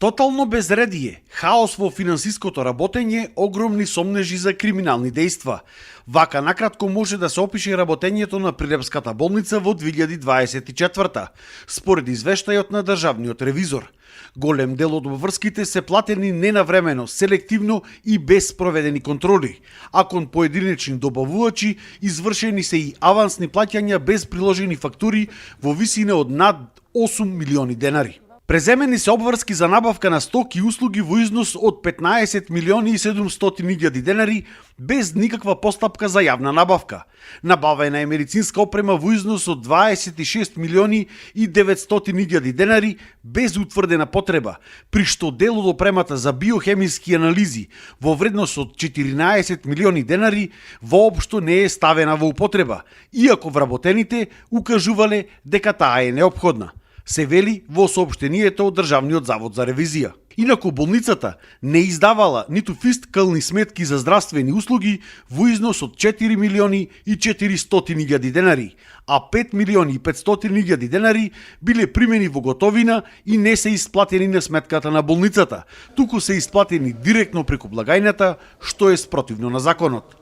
Тотално безредие, хаос во финансиското работење, огромни сомнежи за криминални дејства. Вака накратко може да се опише работењето на Прилепската болница во 2024, според извештајот на државниот ревизор. Голем дел од обврските се платени ненавремено, селективно и без проведени контроли, а кон поединечни добавувачи извршени се и авансни плаќања без приложени фактури во висина од над 8 милиони денари. Преземени се обврски за набавка на стоки и услуги во износ од 15 милиони и 700 илјади денари без никаква постапка за јавна набавка. Набавена е медицинска опрема во износ од 26 милиони и 900 илјади денари без утврдена потреба, при што дел од опремата за биохемиски анализи во вредност од 14 милиони денари воопшто не е ставена во употреба, иако вработените укажувале дека таа е неопходна, се вели во соопштението од Државниот завод за ревизија. Инаку болницата не издавала ниту фискални сметки за здравствени услуги во износ од 4 милиони и 400 илјади денари, а 5 милиони и 500 илјади денари биле примени во готовина и не се исплатени на сметката на болницата, туку се исплатени директно преку благајната, што е спротивно на законот.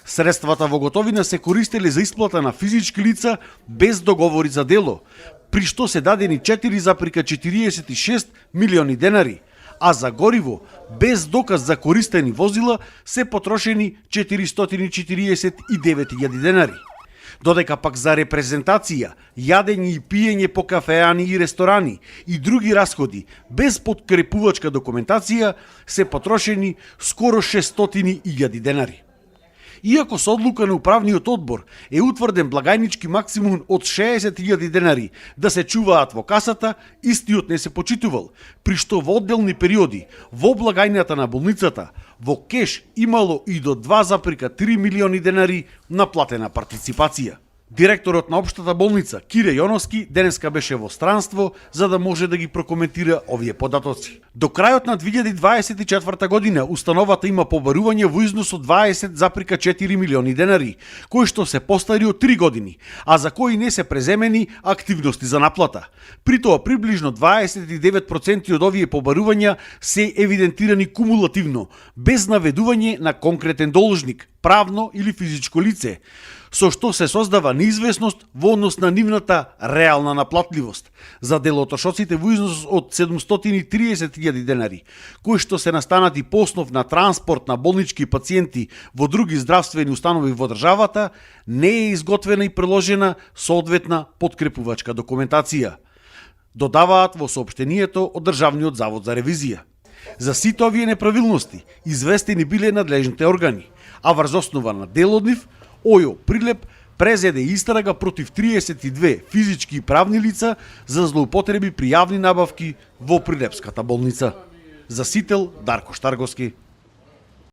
Средствата во готовина се користеле за исплата на физички лица без договори за дело, при што се дадени 4,46 милиони денари, а за гориво без доказ за користени возила се потрошени 449.000 денари. Додека пак за репрезентација, јадење и пиење по кафеани и ресторани и други расходи без подкрепувачка документација се потрошени скоро 600.000 денари. Иако со одлука на управниот одбор е утврден благајнички максимум од 60.000 денари да се чуваат во касата, истиот не се почитувал, при што во одделни периоди во благајната на болницата во кеш имало и до 2,3 милиони денари наплатена партиципација. Директорот на општата болница Кире Јоновски денеска беше во странство за да може да ги прокоментира овие податоци. До крајот на 2024 година установата има побарување во износ од 20,4 милиони денари, кои што се постари од 3 години, а за кои не се преземени активности за наплата. При тоа приближно 29% од овие побарувања се евидентирани кумулативно, без наведување на конкретен должник, правно или физичко лице, со што се создава неизвестност во однос на нивната реална наплатливост. За делотрошоците во износ од 730.000 денари, кои што се настанати по основ на транспорт на болнички пациенти во други здравствени установи во државата, не е изготвена и приложена соодветна подкрепувачка документација, додаваат во соопштението од Државниот завод за ревизија. За сите овие неправилности известени биле надлежните органи, а врз основа на дел од нив, ОЈО Прилеп презеде истрага против 32 физички и правни лица за злоупотреби при јавни набавки во Прилепската болница. За Сител Дарко Штарговски.